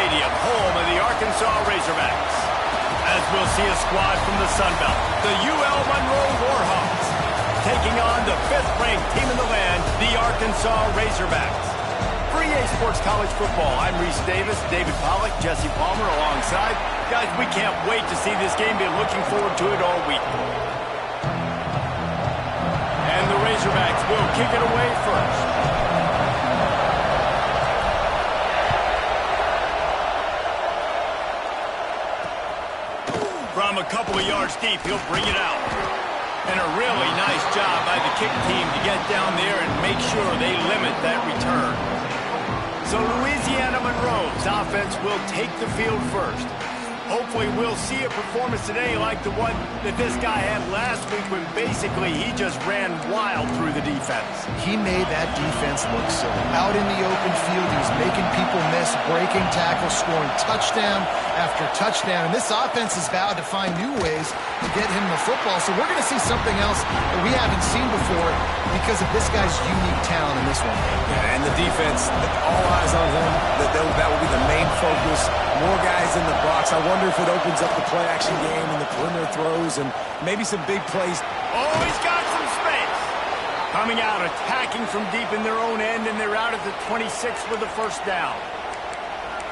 Stadium, home of the Arkansas Razorbacks. As we'll see a squad from the Sun Belt, the UL Monroe Warhawks, taking on the 5th-ranked team in the land, the Arkansas Razorbacks. For EA Sports College Football, I'm Reese Davis, David Pollack, Jesse Palmer alongside. Guys, we can't wait to see this game. Been looking forward to it all week. And the Razorbacks will kick it away first. From a couple of yards deep, he'll bring it out. And a really nice job by the kick team to get down there and make sure they limit that return. So Louisiana Monroe's offense will take the field first. Hopefully we'll see a performance today like the one that this guy had last week when basically he just ran wild through the defense. He made that defense look silly. Out in the open field, he was making people miss, breaking tackles, scoring touchdown after touchdown. And this offense has vowed to find new ways to get him the football. So we're going to see something else that we haven't seen before because of this guy's unique talent in this one. Yeah, and the defense, all eyes on him. That will be the main focus. More guys in the box. I wonder if it opens up the play-action game and the perimeter throws and maybe some big plays. Oh, he's got some space. Coming out, attacking from deep in their own end, and they're out at the 26 with the first down.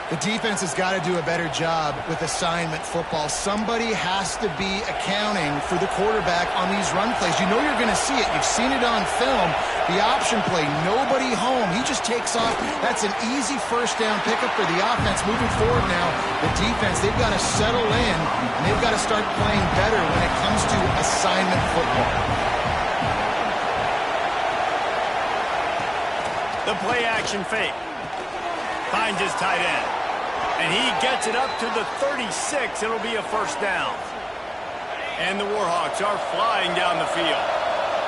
The defense has got to do a better job with assignment football. Somebody has to be accounting for the quarterback on these run plays. You know you're going to see it. You've seen it on film. The option play, nobody home. He just takes off. That's an easy first down pickup for the offense. Moving forward now, the defense, they've got to settle in, and they've got to start playing better when it comes to assignment football. The play action fake. Finds his tight end. And he gets it up to the 36. It'll be a first down. And the Warhawks are flying down the field.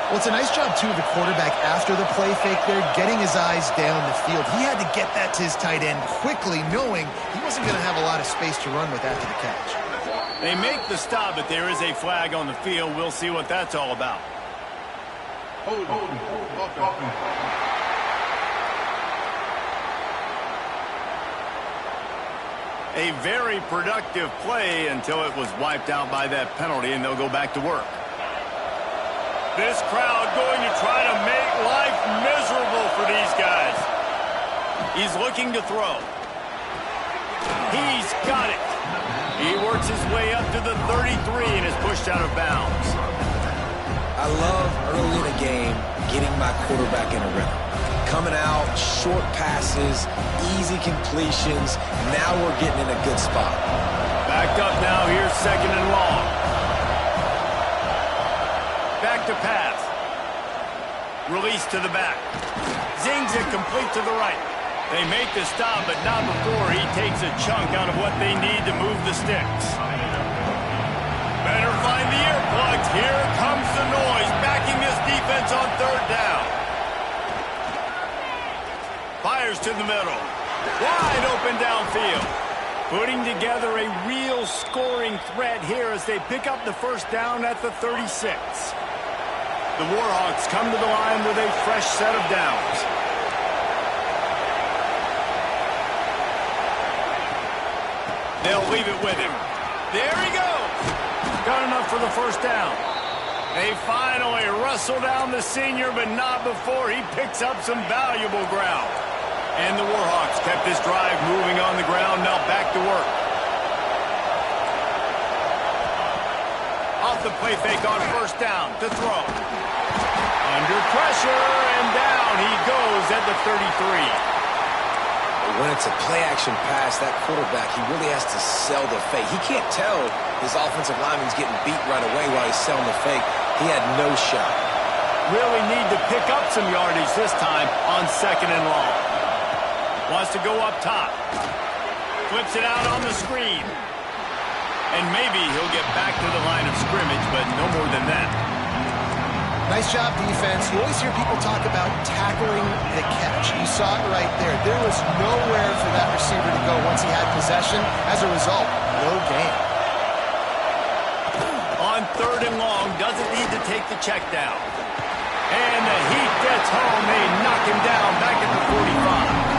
Well, it's a nice job, too, of the quarterback after the play fake there, getting his eyes down the field. He had to get that to his tight end quickly, knowing he wasn't going to have a lot of space to run with after the catch. They make the stop, but there is a flag on the field. We'll see what that's all about. A very productive play until it was wiped out by that penalty, and they'll go back to work. This crowd going to try to make life miserable for these guys. He's looking to throw. He's got it. He works his way up to the 33 and is pushed out of bounds. I love early in a game getting my quarterback in a rhythm. Coming out, short passes, easy completions. Now we're getting in a good spot. Backed up now. Here's second and long. Back to pass. Release to the back. Zings it complete to the right. They make the stop, but not before he takes a chunk out of what they need to move the sticks. Better find the earplugs. Here comes the noise, backing this defense on third down. Fires to the middle. Wide open downfield. Putting together a real scoring threat here as they pick up the first down at the 36. The Warhawks come to the line with a fresh set of downs. They'll leave it with him. There he goes. Got enough for the first down. They finally wrestle down the senior, but not before he picks up some valuable ground. And the Warhawks kept this drive moving on the ground, now back to work. Off the play fake on first down to throw. Under pressure, and down he goes at the 33. When it's a play-action pass, that quarterback, he really has to sell the fake. He can't tell his offensive lineman's getting beat right away while he's selling the fake. He had no shot. Really need to pick up some yardage this time on second and long. Wants to go up top. Flips it out on the screen. And maybe he'll get back to the line of scrimmage, but no more than that. Nice job, defense. You always hear people talk about tackling the catch. You saw it right there. There was nowhere for that receiver to go once he had possession. As a result, no gain. On third and long, doesn't need to take the check down. And the heat gets home. They knock him down back at the 45.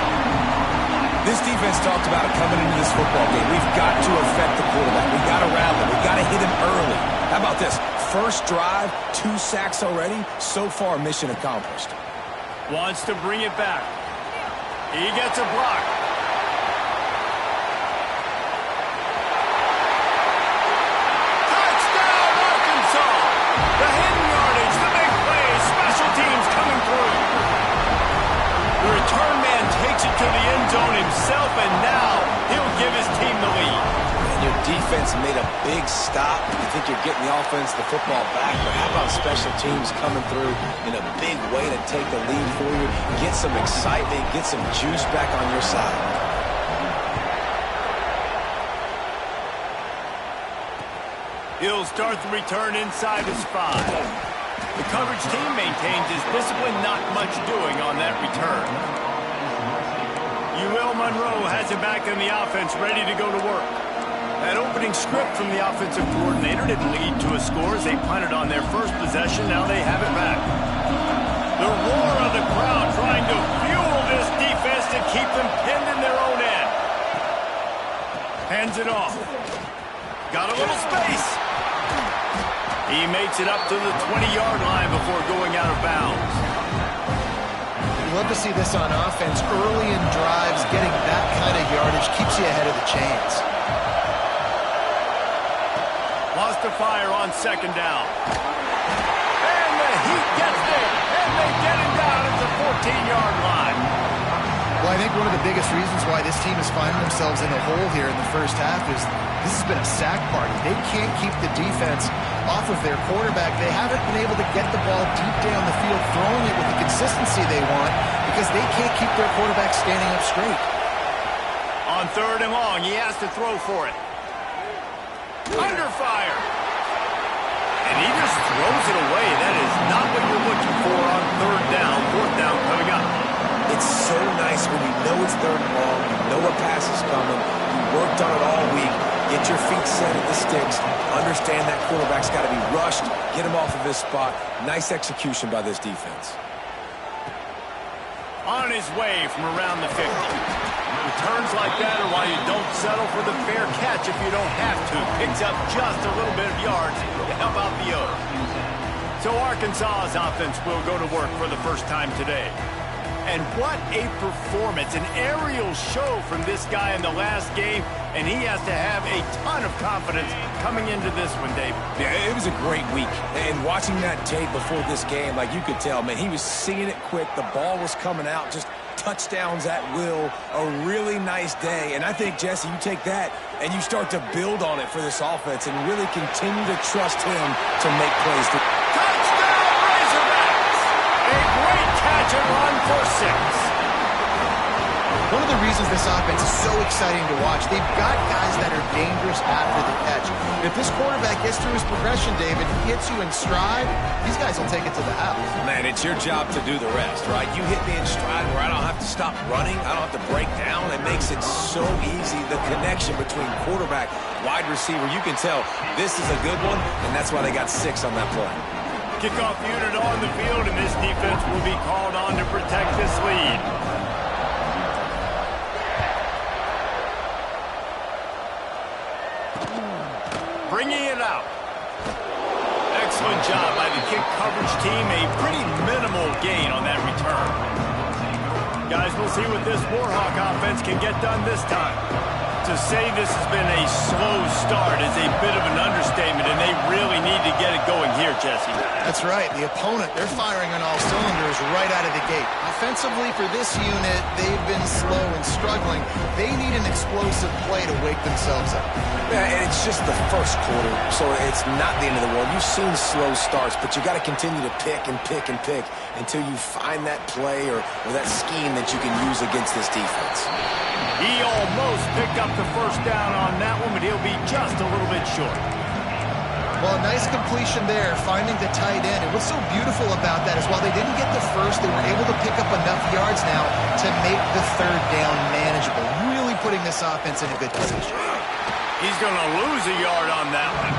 This defense talked about it coming into this football game. We've got to affect the quarterback. We've got to rattle him. We've got to hit him early. How about this? First drive, 2 sacks already. So far, mission accomplished. Wants to bring it back. He gets a block. Touchdown, Arkansas! The hidden yardage, the big play, special teams coming through. The return man takes it to the end zone himself, and now he'll give his team the lead. And your defense made a big stop. You think you're getting the offense, the football back, but how about special teams coming through in a big way to take the lead for you? Get some excitement, get some juice back on your side. He'll start the return inside his 5. The coverage team maintains his discipline, not much doing on that return. Monroe has it back in the offense, ready to go to work. That opening script from the offensive coordinator didn't lead to a score as they punted on their first possession. Now they have it back. The roar of the crowd trying to fuel this defense to keep them pinned in their own end. Hands it off. Got a little space. He makes it up to the 20-yard line before going out of bounds. You love to see this on offense. Early in drives, getting that kind of yardage keeps you ahead of the chains. Lost the fire on second down. And the Heat gets there. And they get him down at the 14-yard line. Well, I think one of the biggest reasons why this team is finding themselves in a hole here in the first half is this has been a sack party. They can't keep the defense off of their quarterback. They haven't been able to get the ball deep down the field, throwing it with the consistency they want because they can't keep their quarterback standing up straight. On 3rd and long, he has to throw for it. Under fire. And he just throws it away. That is not what you're looking for on 3rd down, 4th down coming up. It's so nice when you know it's 3rd and long, you know a pass is coming, you worked on it all week, get your feet set at the sticks, understand that quarterback's got to be rushed, get him off of his spot. Nice execution by this defense. On his way from around the 50. Returns like that are why you don't settle for the fair catch if you don't have to. Picks up just a little bit of yards to help out the O. So Arkansas's offense will go to work for the first time today. And what a performance, an aerial show from this guy in the last game, and he has to have a ton of confidence coming into this one, David. Yeah, it was a great week, and watching that tape before this game, like you could tell, man, he was seeing it quick, the ball was coming out, just touchdowns at will, a really nice day, and I think, Jesse, you take that and you start to build on it for this offense and really continue to trust him to make plays. Touchdown, Razorbacks! A great catch and run for 6. One of the reasons this offense is so exciting to watch, they've got guys that are dangerous after the catch. If this quarterback gets through his progression, David, hits you in stride, these guys will take it to the house. Man, it's your job to do the rest, right? You hit me in stride where I don't have to stop running, I don't have to break down. It makes it so easy, the connection between quarterback, wide receiver. You can tell this is a good one, and that's why they got 6 on that play. Kickoff unit on the field, and this defense will be called on to protect this lead. Bringing it out. Excellent job by the kick coverage team. A pretty minimal gain on that return. Guys, we'll see what this Warhawk offense can get done this time. To say this has been a slow start is a bit of an understatement, and they really need to get it going here, Jesse. That's right. The opponent, they're firing on all cylinders right out of the gate. Offensively, for this unit, they've been slow and struggling. They need an explosive play to wake themselves up. Yeah, and it's just the first quarter, so it's not the end of the world. You've seen slow starts, but you got to continue to pick and pick and pick until you find that play or that scheme that you can use against this defense. He almost picked up the first down on that one, but he'll be just a little bit short. Well, a nice completion there, finding the tight end. And what's so beautiful about that is while they didn't get the first, they were able to pick up enough yards now to make the 3rd down manageable, really putting this offense in a good position. He's going to lose a yard on that one.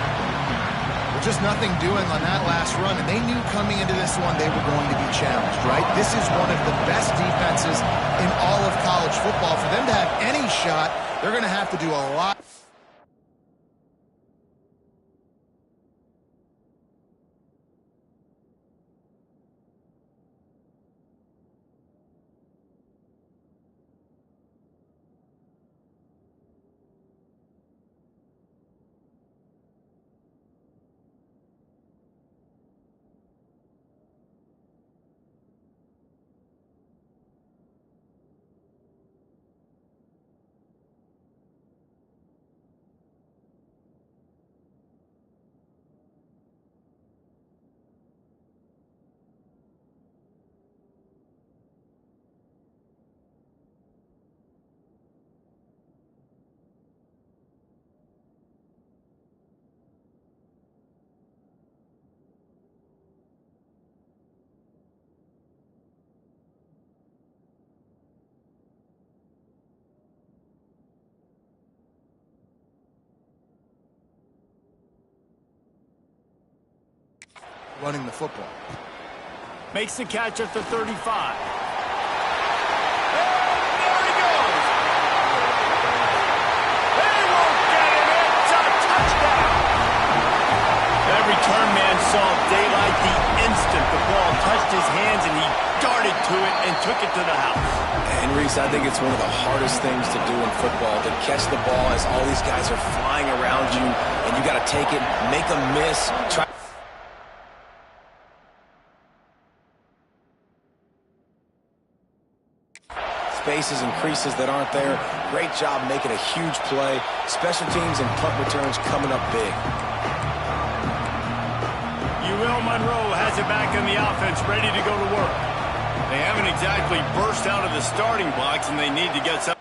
Just nothing doing on that last run, and they knew coming into this one they were going to be challenged, right? This is one of the best defenses in all of college football. For them to have any shot, they're going to have to do a lot. Running the football. Makes the catch at the 35. And there he goes. They won't get him. It's a touchdown. That return man saw daylight the instant the ball touched his hands, and he darted to it and took it to the house. And Reese, I think it's one of the hardest things to do in football, to catch the ball as all these guys are flying around you, and you got to take it, make them miss, try. Spaces and creases that aren't there. Great job making a huge play. Special teams and punt returns coming up big. Monroe has it back in the offense, ready to go to work. They haven't exactly burst out of the starting blocks, and they need to get some.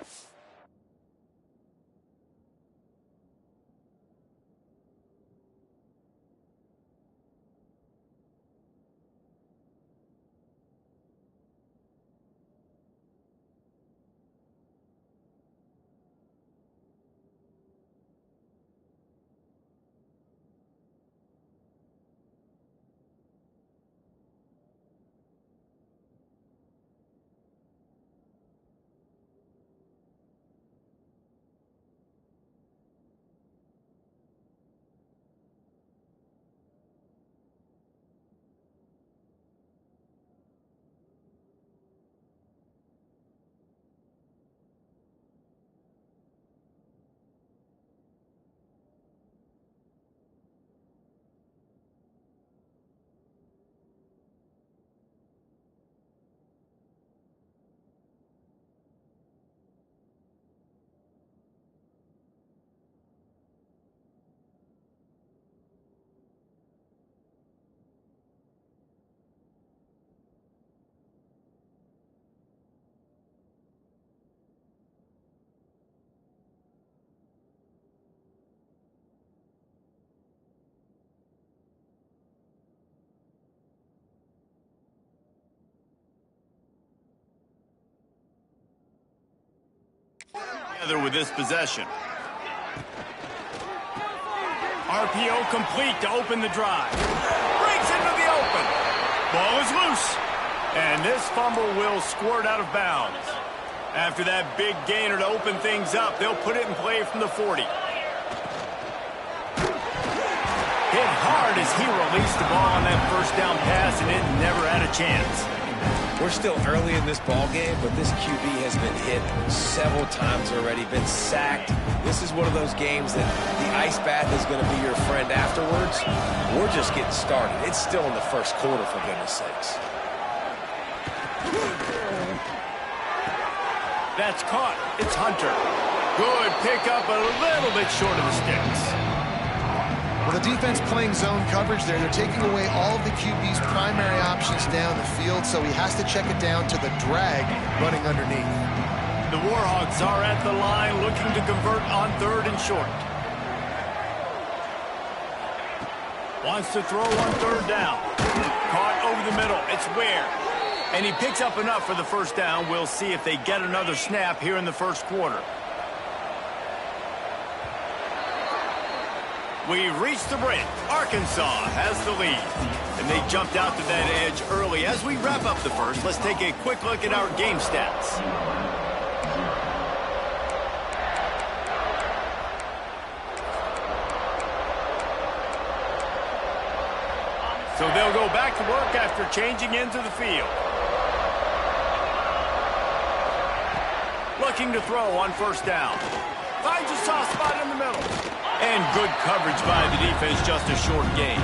Together with this possession. RPO complete to open the drive. Breaks into the open. Ball is loose. And this fumble will squirt out of bounds. After that big gainer to open things up, they'll put it in play from the 40. Hit hard as he released the ball on that first down pass, and it never had a chance. We're still early in this ball game, but this QB has been hit several times already, been sacked. This is one of those games that the ice bath is going to be your friend afterwards. We're just getting started. It's still in the first quarter, for goodness sakes. That's caught. It's Hunter. Good pickup, a little bit short of the sticks. Well, the defense playing zone coverage there. They're taking away all of the QB's primary options down the field, so he has to check it down to the drag running underneath. The Warhawks are at the line looking to convert on 3rd and short. Wants to throw on 3rd down. Caught over the middle. It's Ware. And he picks up enough for the first down. We'll see if they get another snap here in the first quarter. We've reached the break. Arkansas has the lead. And they jumped out to that edge early. As we wrap up the first, let's take a quick look at our game stats. So they'll go back to work after changing into the field. Looking to throw on first down. Finds a soft spot in the middle. And good coverage by the defense, just a short gain.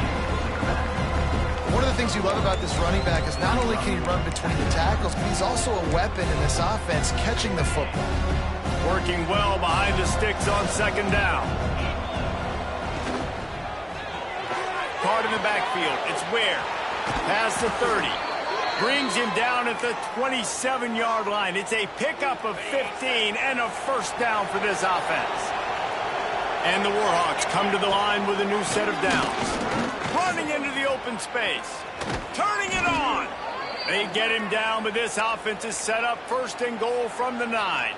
One of the things you love about this running back is not only can he run between the tackles, but he's also a weapon in this offense, catching the football. Working well behind the sticks on second down. Caught in the backfield. It's Ware. Past the 30. Brings him down at the 27-yard line. It's a pickup of 15 and a first down for this offense. And the Warhawks come to the line with a new set of downs. Running into the open space. Turning it on. They get him down, but this offense is set up first and goal from the 9.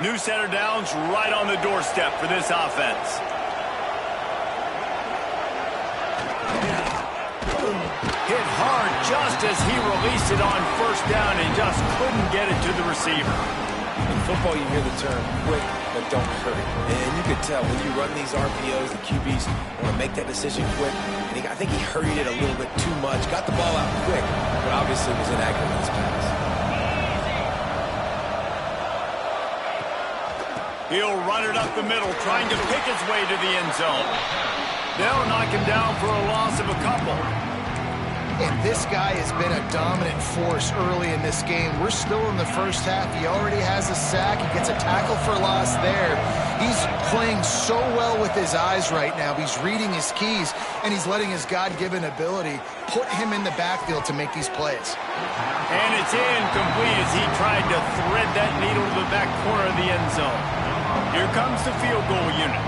New set of downs right on the doorstep for this offense. Hit hard just as he released it on first down and just couldn't get it to the receiver. In football, you hear the term quick, but don't hurry. And you can tell when you run these RPOs, the QBs want to make that decision quick. And I think he hurried it a little bit too much. Got the ball out quick, but obviously was inaccurate in his pass. He'll run it up the middle, trying to pick his way to the end zone. They'll knock him down for a loss of a couple. And this guy has been a dominant force early in this game. We're still in the first half. He already has a sack. He gets a tackle for loss there. He's playing so well with his eyes right now. He's reading his keys, and he's letting his God-given ability put him in the backfield to make these plays. And it's incomplete as he tried to thread that needle to the back corner of the end zone. Here comes the field goal unit.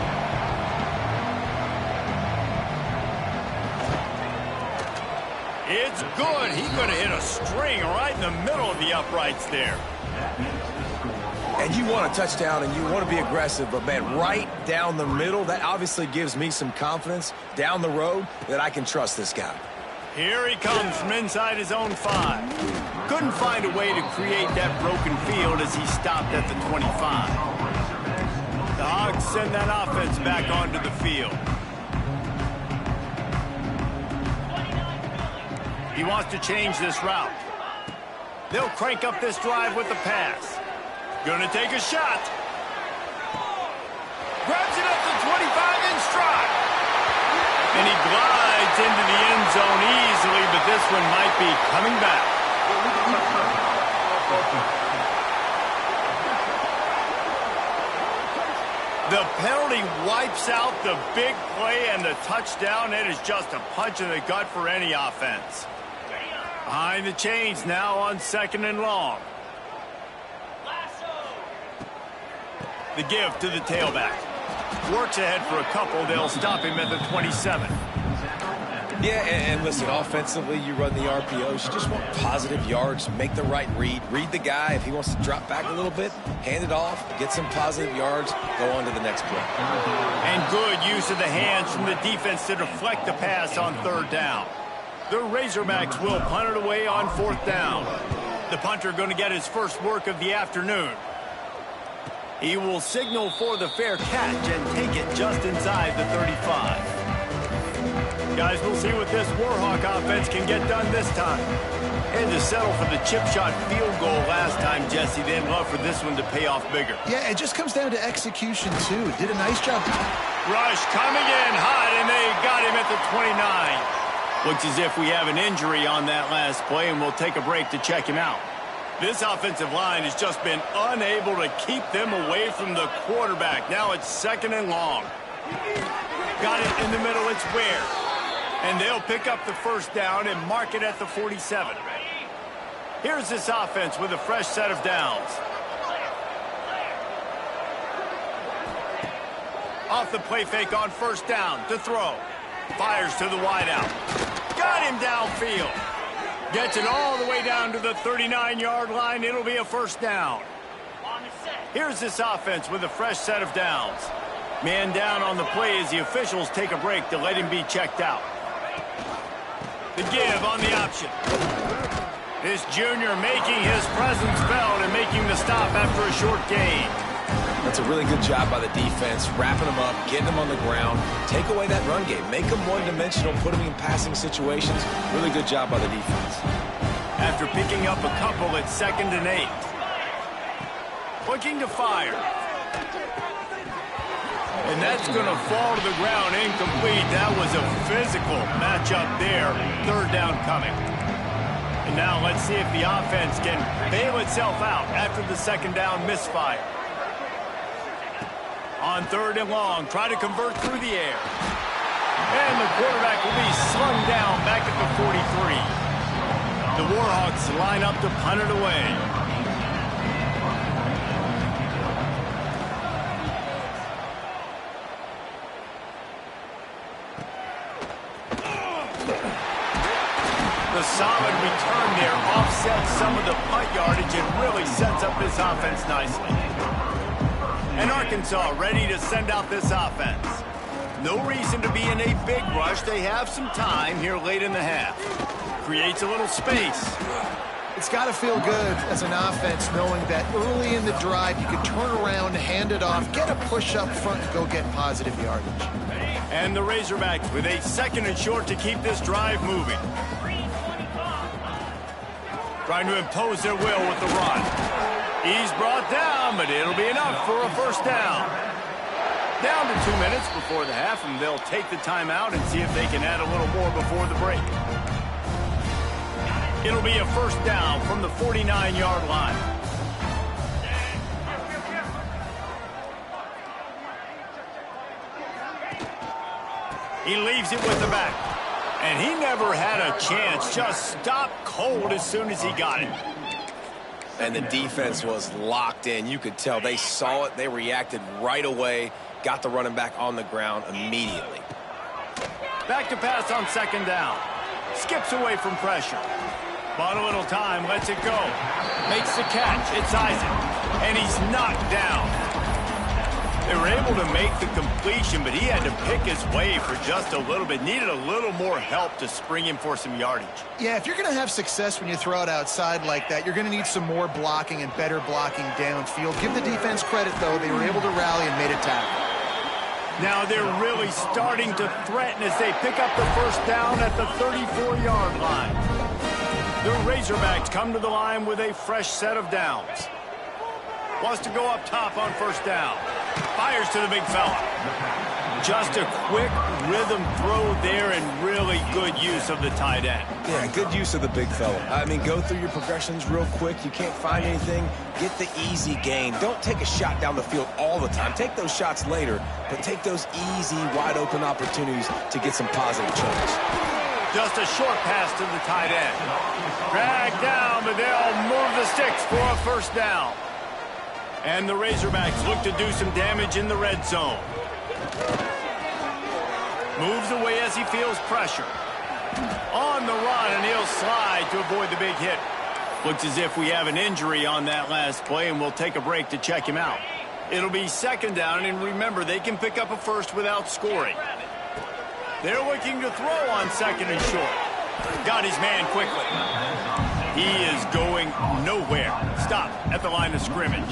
It's good. He could have hit a string right in the middle of the uprights there. And you want a touchdown and you want to be aggressive, but, man, right down the middle, that obviously gives me some confidence down the road that I can trust this guy. Here he comes from inside his own 5. Couldn't find a way to create that broken field as he stopped at the 25. The Hogs send that offense back onto the field. He wants to change this route. They'll crank up this drive with the pass. Gonna take a shot. Grabs it up to 25 in stride. And he glides into the end zone easily, but this one might be coming back. The penalty wipes out the big play and the touchdown. It is just a punch in the gut for any offense. Behind the chains now on second and long. The give to the tailback. Works ahead for a couple. They'll stop him at the 27. Yeah, and listen, offensively, you run the RPOs. You just want positive yards, make the right read. Read the guy. If he wants to drop back a little bit, hand it off, get some positive yards, go on to the next play. And good use of the hands from the defense to deflect the pass on third down. The Razorbacks will punt it away on fourth down. The punter going to get his first work of the afternoon. He will signal for the fair catch and take it just inside the 35. Guys, we'll see what this Warhawk offense can get done this time. And to settle for the chip shot field goal last time, Jesse, they'd love for this one to pay off bigger. Yeah, it just comes down to execution, too. Did a nice job. Rush coming in hot, and they got him at the 29. Looks as if we have an injury on that last play, and we'll take a break to check him out. This offensive line has just been unable to keep them away from the quarterback. Now it's second and long. Got it in the middle. It's Ware. And they'll pick up the first down and mark it at the 47. Here's this offense with a fresh set of downs. Off the play fake on first down to throw. Fires to the wideout. Got him downfield. Gets it all the way down to the 39-yard line. It'll be a first down. Here's this offense with a fresh set of downs. Man down on the play as the officials take a break to let him be checked out. The give on the option. This junior making his presence felt and making the stop after a short gain. That's a really good job by the defense, wrapping them up, getting them on the ground, take away that run game, make them one-dimensional, put them in passing situations. Really good job by the defense. After picking up a couple at 2nd and 8. Looking to fire. And that's going to fall to the ground incomplete. That was a physical matchup there. 3rd down coming. And now let's see if the offense can bail itself out after the 2nd down misfire. On 3rd and long, try to convert through the air. And the quarterback will be slung down back at the 43. The Warhawks line up to punt it away. The solid return there offsets some of the punt yardage and really sets up this offense nicely. And Arkansas ready to send out this offense. No reason to be in a big rush. They have some time here late in the half. Creates a little space. It's got to feel good as an offense knowing that early in the drive you can turn around, hand it off, get a push up front, and go get positive yardage. And the Razorbacks with a 2nd and short to keep this drive moving. Trying to impose their will with the run. He's brought down, but it'll be enough for a 1st down. Down to 2 minutes before the half, and they'll take the timeout and see if they can add a little more before the break. It'll be a 1st down from the 49-yard line. He leaves it with the back. And he never had a chance. Just stopped cold as soon as he got it. And the defense was locked in. You could tell they saw it. They reacted right away. Got the running back on the ground immediately. Back to pass on 2nd down. Skips away from pressure. Bought a little time. Lets it go. Makes the catch. It's Isaac. And he's knocked down. They were able to make the completion, but he had to pick his way for just a little bit. Needed a little more help to spring him for some yardage. Yeah, if you're going to have success when you throw it outside like that, you're going to need some more blocking and better blocking downfield. Give the defense credit, though. They were able to rally and made a tackle. Now they're really starting to threaten as they pick up the 1st down at the 34-yard line. The Razorbacks come to the line with a fresh set of downs. Wants to go up top on 1st down. Fires to the big fella. Just a quick rhythm throw there and really good use of the tight end. Yeah, good use of the big fella. I mean, go through your progressions real quick. You can't find anything. Get the easy gain. Don't take a shot down the field all the time. Take those shots later, but take those easy, wide-open opportunities to get some positive chunks. Just a short pass to the tight end. Dragged down, but they'll move the sticks for a 1st down. And the Razorbacks look to do some damage in the red zone. Moves away as he feels pressure. On the run, and he'll slide to avoid the big hit. Looks as if we have an injury on that last play, and we'll take a break to check him out. It'll be 2nd down, and remember, they can pick up a 1st without scoring. They're looking to throw on 2nd and short. Got his man quickly. He is going nowhere. Stop at the line of scrimmage.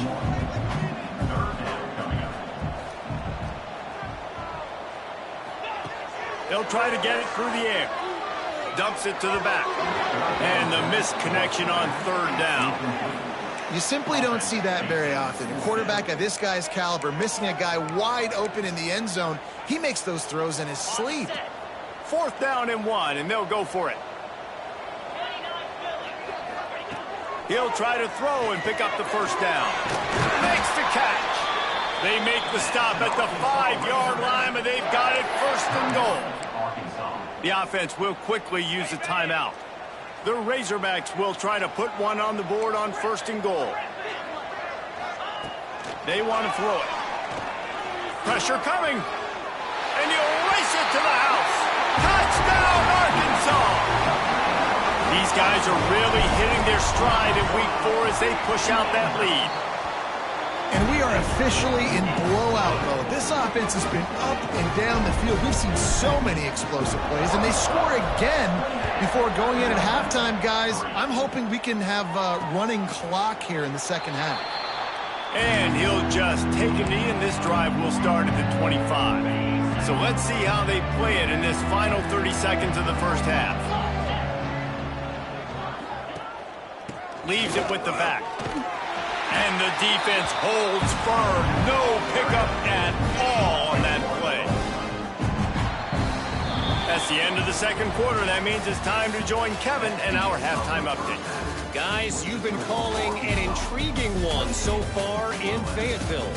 They'll try to get it through the air. Dumps it to the back. And the misconnection on 3rd down. You simply don't see that very often. A quarterback of this guy's caliber missing a guy wide open in the end zone. He makes those throws in his sleep. 4th down and 1, and they'll go for it. He'll try to throw and pick up the 1st down. Makes the catch. They make the stop at the 5-yard line, but they've got it 1st and goal. The offense will quickly use a timeout. The Razorbacks will try to put one on the board on 1st and goal. They want to throw it. Pressure coming. And he'll race it to the house. Touchdown, Arkansas! These guys are really hitting their stride in week 4 as they push out that lead. And we are officially in blowout mode. This offense has been up and down the field. We've seen so many explosive plays, and they score again before going in at halftime, guys. I'm hoping we can have a running clock here in the second half. And he'll just take a knee, and this drive will start at the 25. So let's see how they play it in this final 30 seconds of the first half. Leaves it with the back. And the defense holds firm. No pickup at all on that play. That's the end of the second quarter. That means it's time to join Kevin and our halftime update. Guys, you've been calling an intriguing one so far in Fayetteville.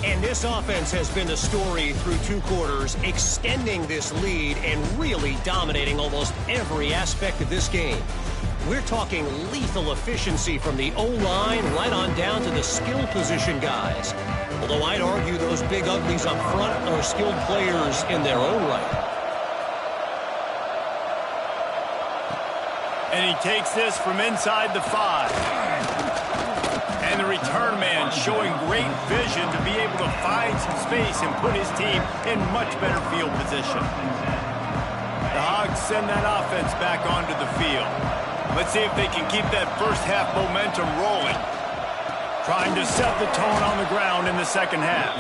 And this offense has been the story through 2 quarters, extending this lead and really dominating almost every aspect of this game. We're talking lethal efficiency from the O-line right on down to the skill position guys. Although I'd argue those big uglies up front are skilled players in their own right. And he takes this from inside the 5. And the return man showing great vision to be able to find some space and put his team in much better field position. The Hogs send that offense back onto the field. Let's see if they can keep that first half momentum rolling. Trying to set the tone on the ground in the second half.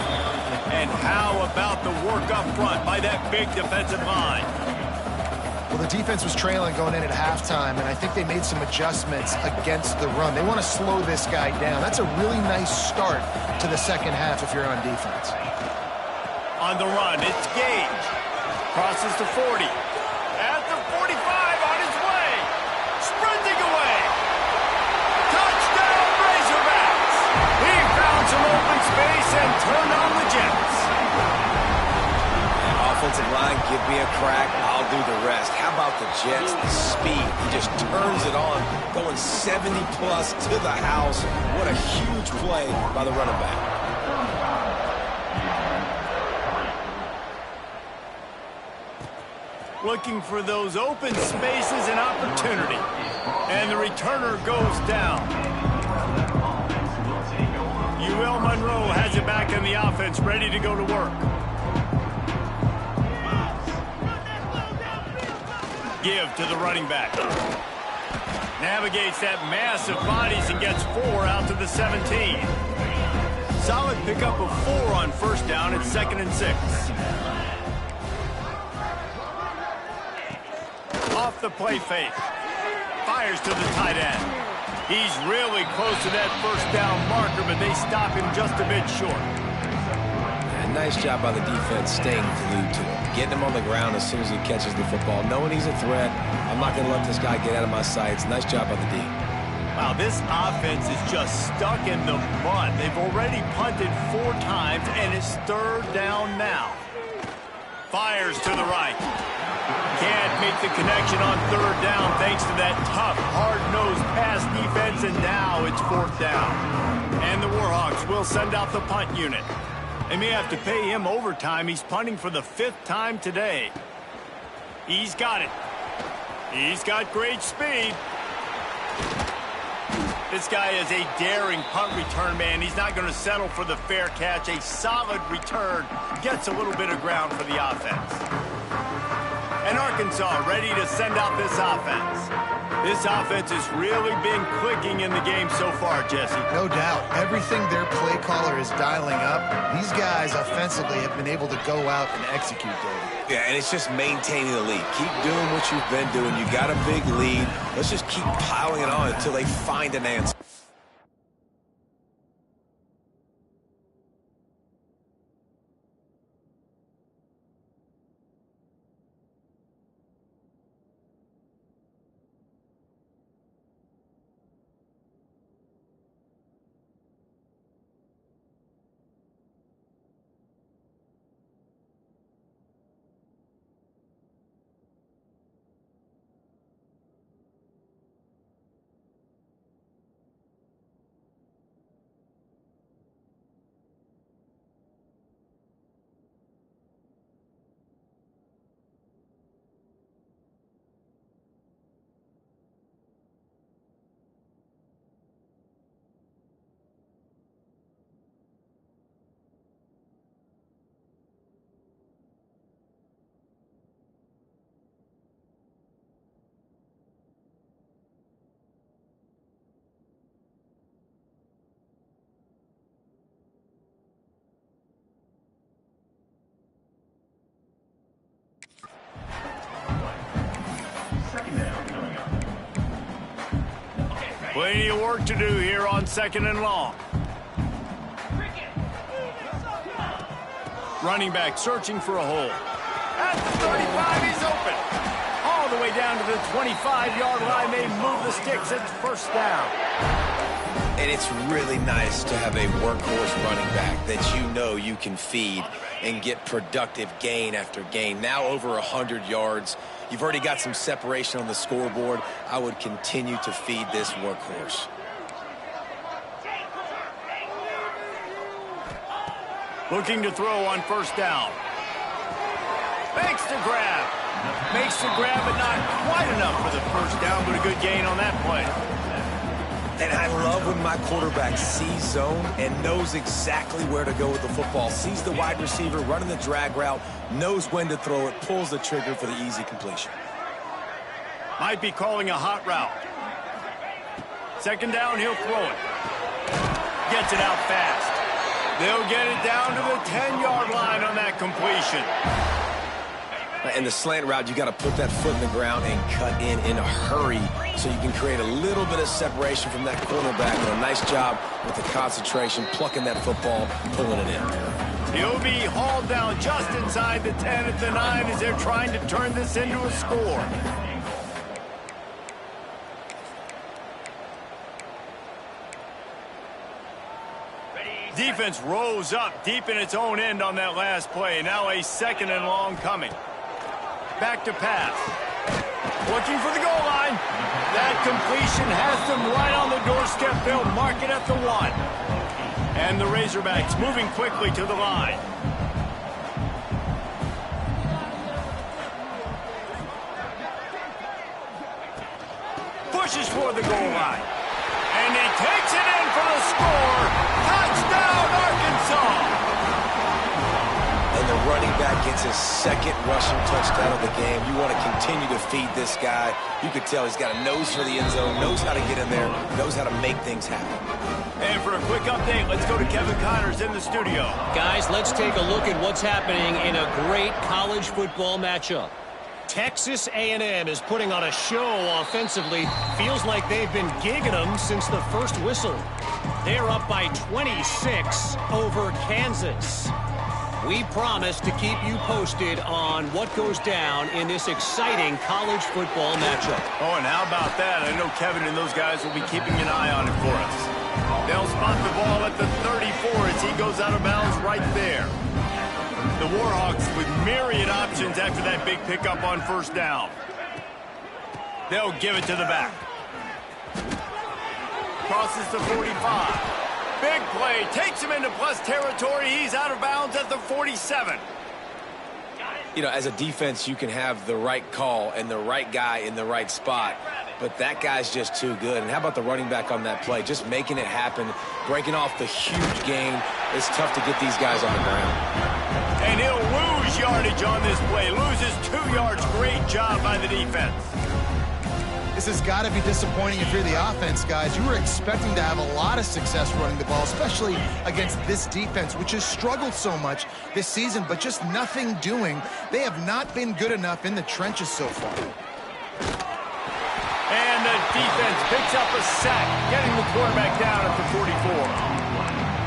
And how about the work up front by that big defensive line? Well, the defense was trailing going in at halftime, and I think they made some adjustments against the run. They want to slow this guy down. That's a really nice start to the second half if you're on defense. On the run, it's Gage. Crosses to 40. At the 45, on his way. Sprinting away. Touchdown, Razorbacks. He found some open space and turned on the Jets. Offensive line, give me a crack, I'll do the rest. How about the Jets, the speed? He just turns it on, going 70-plus to the house. What a huge play by the running back. Looking for those open spaces and opportunity. And the returner goes down. UL Monroe has it back in the offense, ready to go to work. Give to the running back. Navigates that mass of bodies and gets 4 out to the 17. Solid pickup of 4 on first down at 2nd and 6. Off the play fake. Fires to the tight end. He's really close to that first down marker, but they stop him just a bit short. Nice job by the defense staying glued to him. Getting him on the ground as soon as he catches the football. Knowing he's a threat, I'm not going to let this guy get out of my sights. Nice job by the D. Wow, this offense is just stuck in the mud. They've already punted 4 times, and it's 3rd down now. Fires to the right. Can't make the connection on 3rd down thanks to that tough, hard-nosed pass defense, and now it's 4th down. And the Warhawks will send out the punt unit. They may have to pay him overtime. He's punting for the 5th time today. He's got it. He's got great speed. This guy is a daring punt return man. He's not going to settle for the fair catch. A solid return gets a little bit of ground for the offense. And Arkansas ready to send out this offense. This offense has really been clicking in the game so far, Jesse. No doubt. Everything their play caller is dialing up, these guys offensively have been able to go out and execute, David. Yeah, and it's just maintaining the lead. Keep doing what you've been doing. You got a big lead. Let's just keep piling it on until they find an answer. Plenty of work to do here on 2nd and long. Running back searching for a hole. At the 35, he's open. All the way down to the 25-yard line. They move the sticks. It's first down. And it's really nice to have a workhorse running back that you know you can feed and get productive gain after gain. Now over 100 yards. You've already got some separation on the scoreboard. I would continue to feed this workhorse. Looking to throw on first down. Makes the grab. Makes the grab, but not quite enough for the first down, but a good gain on that play. And I love when my quarterback sees zone and knows exactly where to go with the football. Sees the wide receiver running the drag route, knows when to throw it, pulls the trigger for the easy completion. Might be calling a hot route. 2nd down, he'll throw it. Gets it out fast. They'll get it down to the 10-yard line on that completion. In the slant route, you got to put that foot in the ground and cut in a hurry so you can create a little bit of separation from that cornerback. And a nice job with the concentration, plucking that football, pulling it in. He'll be hauled down just inside the 10 at the 9 as they're trying to turn this into a score. Defense rose up deep in its own end on that last play. Now a 2nd and long coming. Back to pass. Looking for the goal line. That completion has them right on the doorstep. They'll mark it at the 1. And the Razorbacks moving quickly to the line. Pushes for the goal line. And he takes it in for the score. Touchdown, Arkansas! And the running back gets his 2nd rushing touchdown of the game. You want to continue to feed this guy. You could tell he's got a nose for the end zone, knows how to get in there, knows how to make things happen. And for a quick update, let's go to Kevin Connors in the studio. Guys, let's take a look at what's happening in a great college football matchup. Texas A&M is putting on a show offensively. Feels like they've been gigging them since the first whistle. They're up by 26 over Kansas. We promise to keep you posted on what goes down in this exciting college football matchup. Oh, and how about that? I know Kevin and those guys will be keeping an eye on it for us. They'll spot the ball at the 34 as he goes out of bounds right there. The Warhawks with myriad options after that big pickup on first down. They'll give it to the back. Crosses the 45. Big play. Takes him into plus territory. He's out of bounds at the 47. You know, as a defense, you can have the right call and the right guy in the right spot. But that guy's just too good. And how about the running back on that play? Just making it happen, breaking off the huge gain. It's tough to get these guys on the ground. And he'll lose yardage on this play. Loses 2 yards. Great job by the defense. This has got to be disappointing if you're the offense, guys. You were expecting to have a lot of success running the ball, especially against this defense, which has struggled so much this season, but just nothing doing. They have not been good enough in the trenches so far. And the defense picks up a sack, getting the quarterback down at the 44.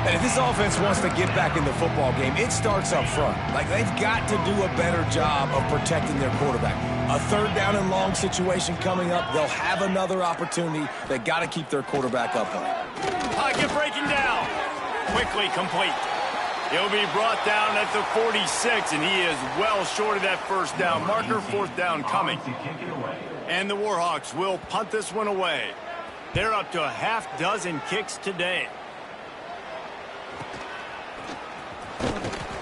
And if this offense wants to get back in the football game, it starts up front. Like, they've got to do a better job of protecting their quarterback. A 3rd down and long situation coming up. They'll have another opportunity. They got to keep their quarterback up on it. Pocket breaking down. Quickly complete. He'll be brought down at the 46, and he is well short of that first down. Marker, 4th down coming. And the Warhawks will punt this one away. They're up to a half-dozen kicks today.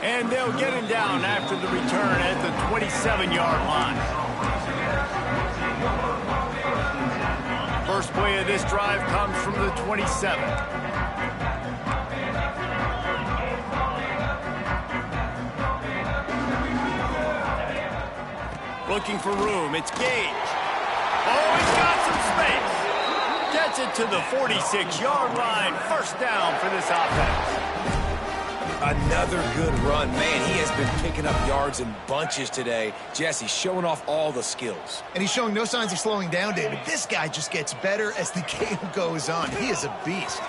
And they'll get him down after the return at the 27-yard line. First play of this drive comes from the 27. Looking for room. It's Gage. Oh, he's got some space. Gets it to the 46-yard line. First down for this offense. Another good run. Man, he has been picking up yards in bunches today. Jesse showing off all the skills. And he's showing no signs of slowing down, David. This guy just gets better as the game goes on. He is a beast.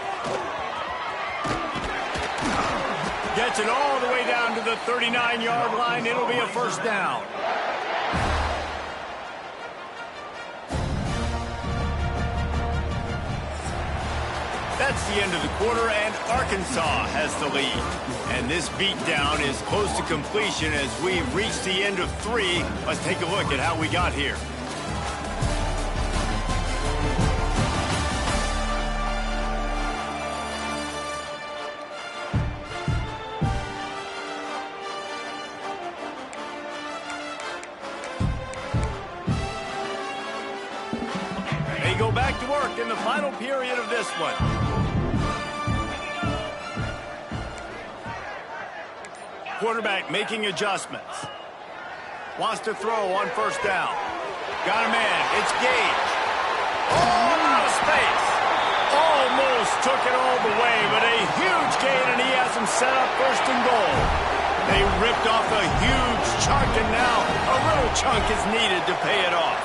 Gets it all the way down to the 39-yard line. It'll be a first down. That's the end of the quarter, and Arkansas has the lead. And this beatdown is close to completion as we reach the end of 3. Let's take a look at how we got here. They go back to work in the final period of this one. Quarterback making adjustments. Wants to throw on first down. Got a man. It's Gage. Oh, out of space. Almost took it all the way, but a huge gain, and he has him set up first and goal. They ripped off a huge chunk, and now a little chunk is needed to pay it off.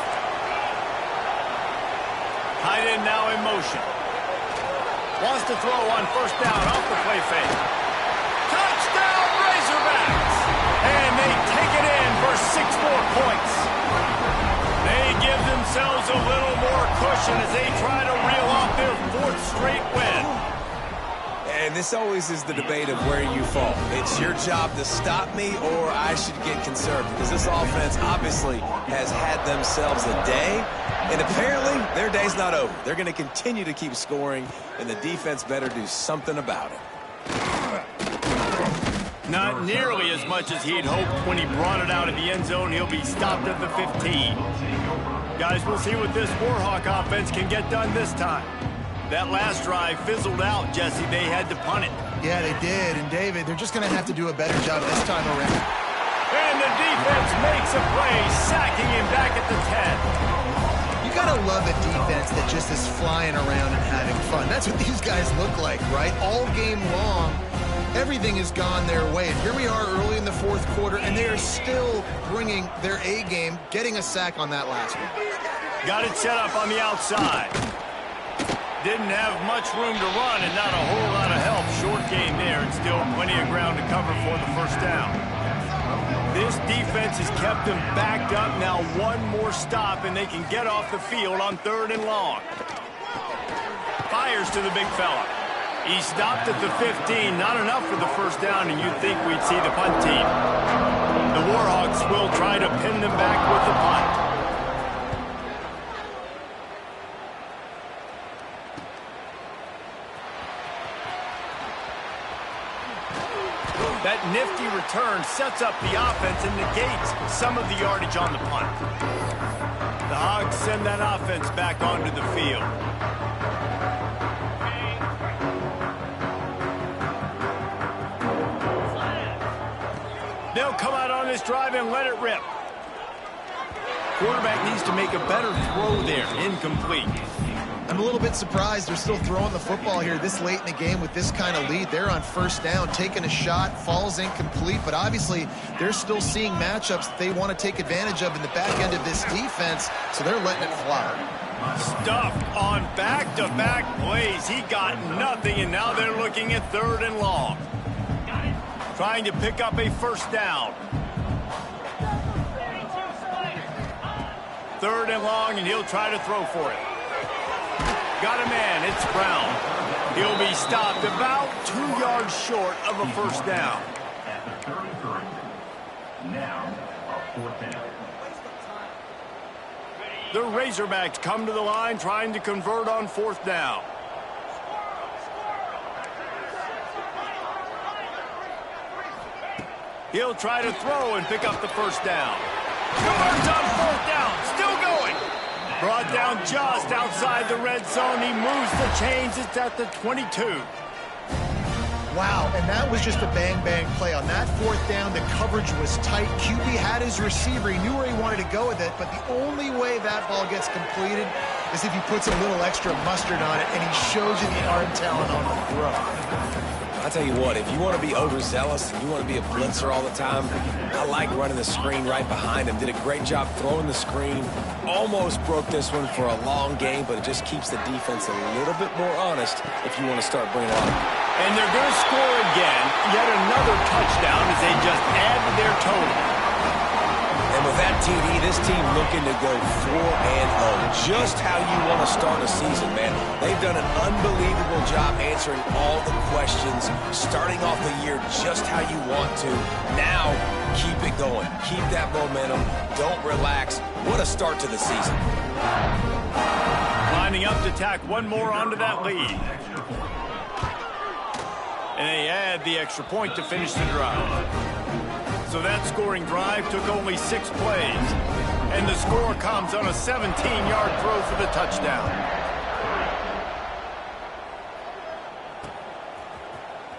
Tight end now in motion. Wants to throw on first down off the play fake. Touchdown Razorbacks! And they take it in for 6 more points. They give themselves a little more cushion as they try to reel off their 4th straight win. And this always is the debate of where you fall. It's your job to stop me, or I should get conserved, because this offense obviously has had themselves a day, and apparently their day's not over. They're going to continue to keep scoring, and the defense better do something about it. Not nearly as much as he'd hoped when he brought it out of the end zone. He'll be stopped at the 15. Guys, we'll see what this Warhawk offense can get done this time. That last drive fizzled out, Jesse. They had to punt it. Yeah, they did. And, David, they're just going to have to do a better job this time around. And the defense makes a play, sacking him back at the 10. You got to love a defense that just is flying around and having fun. That's what these guys look like, right? All game long, everything has gone their way. And here we are early in the 4th quarter, and they are still bringing their A game, getting a sack on that last one. Got it set up on the outside. Didn't have much room to run and not a whole lot of help. Short gain there, and still plenty of ground to cover for the first down. This defense has kept them backed up. Now one more stop, and they can get off the field on 3rd and long. Fires to the big fella. He stopped at the 15. Not enough for the first down, and you'd think we'd see the punt team. The Warhawks will try to pin them back with the punt. That nifty return sets up the offense and negates some of the yardage on the punt. The Hogs send that offense back onto the field. They'll come out on this drive and let it rip. Quarterback needs to make a better throw there. Incomplete. I'm a little bit surprised they're still throwing the football here this late in the game with this kind of lead. They're on first down, taking a shot, falls incomplete, but obviously they're still seeing matchups that they want to take advantage of in the back end of this defense, so they're letting it fly. Stuffed on back-to-back plays. He got nothing, and now they're looking at 3rd and long. Trying to pick up a first down. 3rd and long, and he'll try to throw for it. Got a man, it's Brown. He'll be stopped about 2 yards short of a first down. Now, a 4th down. The Razorbacks come to the line trying to convert on 4th down. He'll try to throw and pick up the first down. Converts on 4th down, still going. Brought down just outside the red zone. He moves the chains. It's at the 22. Wow, and that was just a bang-bang play. On that 4th down, the coverage was tight. QB had his receiver. He knew where he wanted to go with it, but the only way that ball gets completed is if he puts a little extra mustard on it, and he shows you the arm talent on the throw. I'll tell you what, if you want to be overzealous and you want to be a blitzer all the time, I like running the screen right behind him. Did a great job throwing the screen. Almost broke this one for a long game, but it just keeps the defense a little bit more honest if you want to start bringing a lot of them. And they're going to score again, yet another touchdown as they just add to their total. And with that TD, this team looking to go 4-0. Just how you want to start a season, man. They've done an unbelievable job answering all the questions, starting off the year just how you want to. Now, keep it going. Keep that momentum. Don't relax. What a start to the season. Lining up to tack one more onto that lead. And they add the extra point to finish the drive. So that scoring drive took only 6 plays. And the score comes on a 17-yard throw for the touchdown.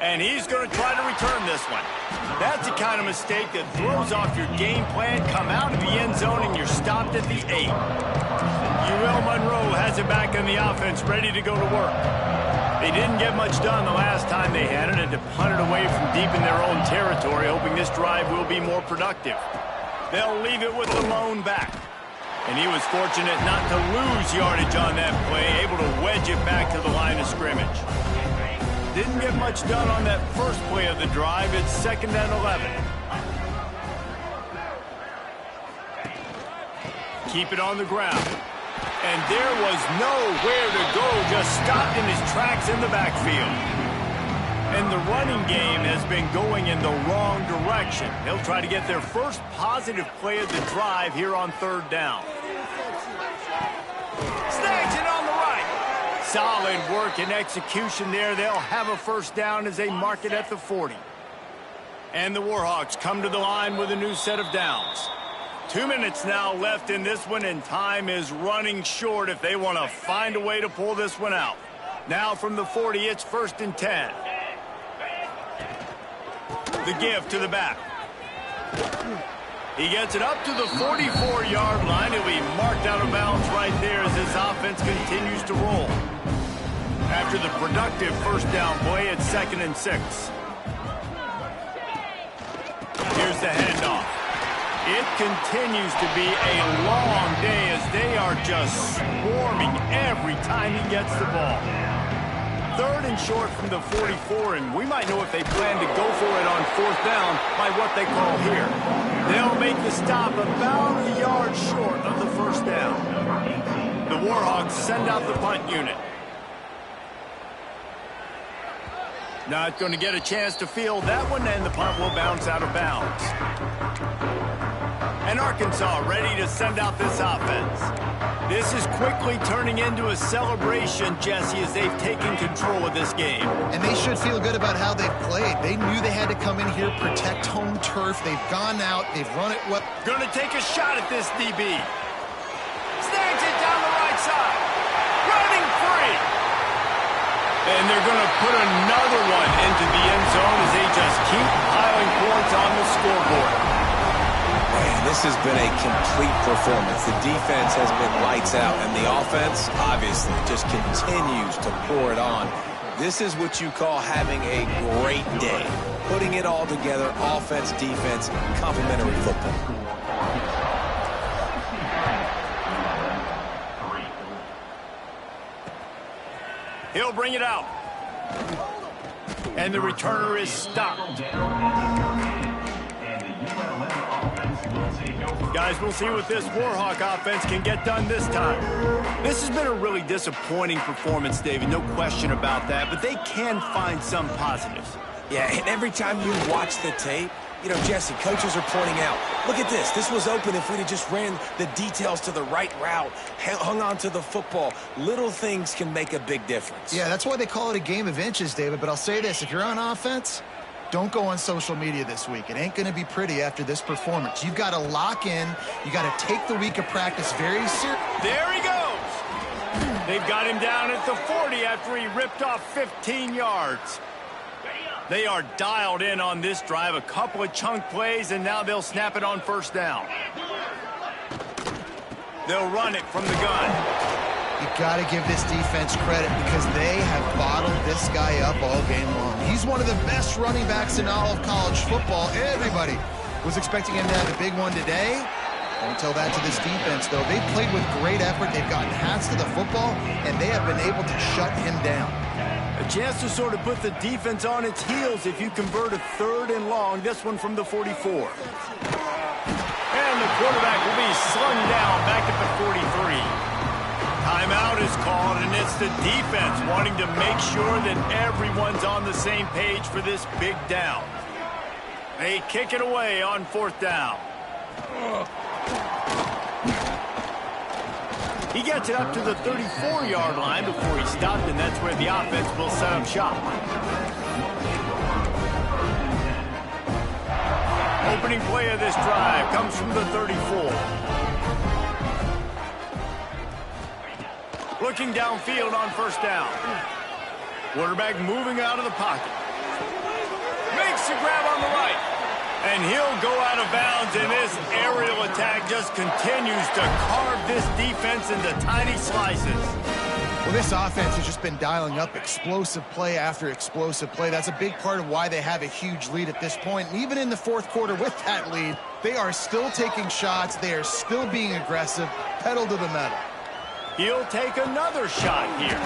And he's going to try to return this one. That's the kind of mistake that throws off your game plan. Come out of the end zone and you're stopped at the 8. Monroe has it back in the offense, ready to go to work. They didn't get much done the last time they had it, and to punt it away from deep in their own territory, hoping this drive will be more productive. They'll leave it with the lone back. And he was fortunate not to lose yardage on that play, able to wedge it back to the line of scrimmage. Didn't get much done on that first play of the drive. It's 2nd and 11. Keep it on the ground. And there was nowhere to go, just stopped in his tracks in the backfield. And the running game has been going in the wrong direction. They'll try to get their first positive play of the drive here on 3rd down. Snags it on the right. Solid work and execution there. They'll have a 1st down as they mark it at the 40. And the Warhawks come to the line with a new set of downs. 2 minutes now left in this one, and time is running short if they want to find a way to pull this one out. Now from the 40, it's 1st and 10. The give to the back. He gets it up to the 44-yard line. He'll be marked out of bounds right there as his offense continues to roll. After the productive 1st down play, it's 2nd and 6. Here's the handoff. It continues to be a long day as they are just swarming every time he gets the ball. 3rd and short from the 44, and we might know if they plan to go for it on 4th down by what they call here. They'll make the stop about a yard short of the 1st down. The Warhawks send out the punt unit. Not going to get a chance to field that one, and the punt will bounce out of bounds. And Arkansas ready to send out this offense. This is quickly turning into a celebration, Jesse, as they've taken control of this game. And they should feel good about how they've played. They knew they had to come in here, protect home turf. They've gone out. They've run it well. Going to take a shot at this DB. Snags it down the right side. Running free. And they're going to put another one into the end zone as they just keep piling points on the scoreboard. Man, this has been a complete performance. The defense has been lights out, and the offense, obviously, just continues to pour it on. This is what you call having a great day. Putting it all together, offense, defense, complementary football. He'll bring it out. And the returner is stopped. Guys, we'll see what this Warhawk offense can get done this time. This has been a really disappointing performance, David, no question about that, but they can find some positives. Yeah, and every time you watch the tape, you know, Jesse, coaches are pointing out, look at this. This was open if we'd have just ran the details to the right route, hung on to the football. Little things can make a big difference. Yeah, that's why they call it a game of inches, David. But I'll say this, if you're on offense, don't go on social media this week. It ain't going to be pretty after this performance. You've got to lock in. You got to take the week of practice very seriously. There he goes. They've got him down at the 40 after he ripped off 15 yards. They are dialed in on this drive. A couple of chunk plays, and now they'll snap it on 1st down. They'll run it from the gun. You got to give this defense credit because they have bottled this guy up all game long. He's one of the best running backs in all of college football. Everybody was expecting him to have a big one today. Don't tell that to this defense, though. They've played with great effort. They've gotten hats to the football, and they have been able to shut him down. A chance to sort of put the defense on its heels if you convert a 3rd and long. This one from the 44. And the quarterback will be slung down back at the 43. Timeout is called, and it's the defense wanting to make sure that everyone's on the same page for this big down. They kick it away on 4th down. He gets it up to the 34-yard line before he stopped, and that's where the offense will set up shop. Opening play of this drive comes from the 34. Looking downfield on 1st down. Quarterback moving out of the pocket. Makes the grab on the right. And he'll go out of bounds, and this aerial attack just continues to carve this defense into tiny slices. Well, this offense has just been dialing up explosive play after explosive play. That's a big part of why they have a huge lead at this point. And even in the 4th quarter with that lead, they are still taking shots. They are still being aggressive, pedal to the metal. He'll take another shot here.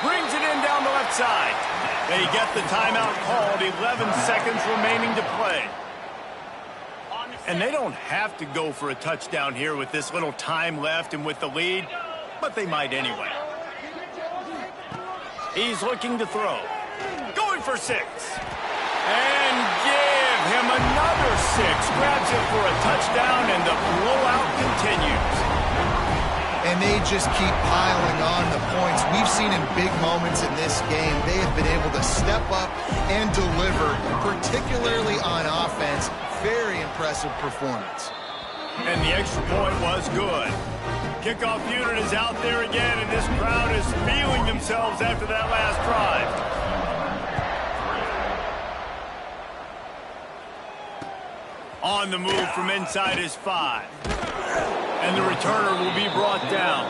Brings it in down the left side. They get the timeout called, 11 seconds remaining to play. And they don't have to go for a touchdown here with this little time left and with the lead, but they might anyway. He's looking to throw. Going for 6. And give him another 6. Grabs it for a touchdown, and the blowout continues. And they just keep piling on the points. We've seen in big moments in this game, they have been able to step up and deliver, particularly on offense. Very impressive performance. And the extra point was good. Kickoff unit is out there again, and this crowd is feeling themselves after that last drive. On the move from inside his 5. And the returner will be brought down.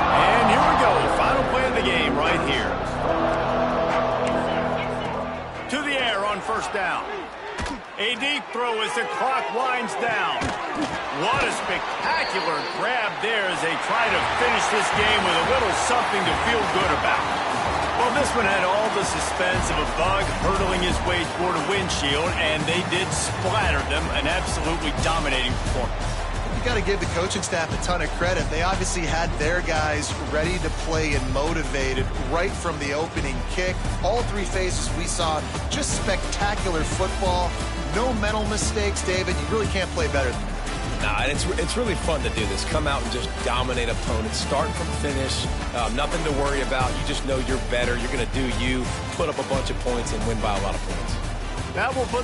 And here we go. Final play of the game right here. To the air on 1st down. A deep throw as the clock winds down. What a spectacular grab there as they try to finish this game with a little something to feel good about. Well, this one had all the suspense of a bug hurtling his way toward a windshield, and they did splatter them, an absolutely dominating performance. You got to give the coaching staff a ton of credit. They obviously had their guys ready to play and motivated right from the opening kick. All 3 phases we saw, just spectacular football. No mental mistakes, David. You really can't play better than that. Nah, and it's really fun to do this. Come out and just dominate opponents, start from finish. Nothing to worry about. You just know you're better. You're going to do you, put up a bunch of points, and win by a lot of points. That will put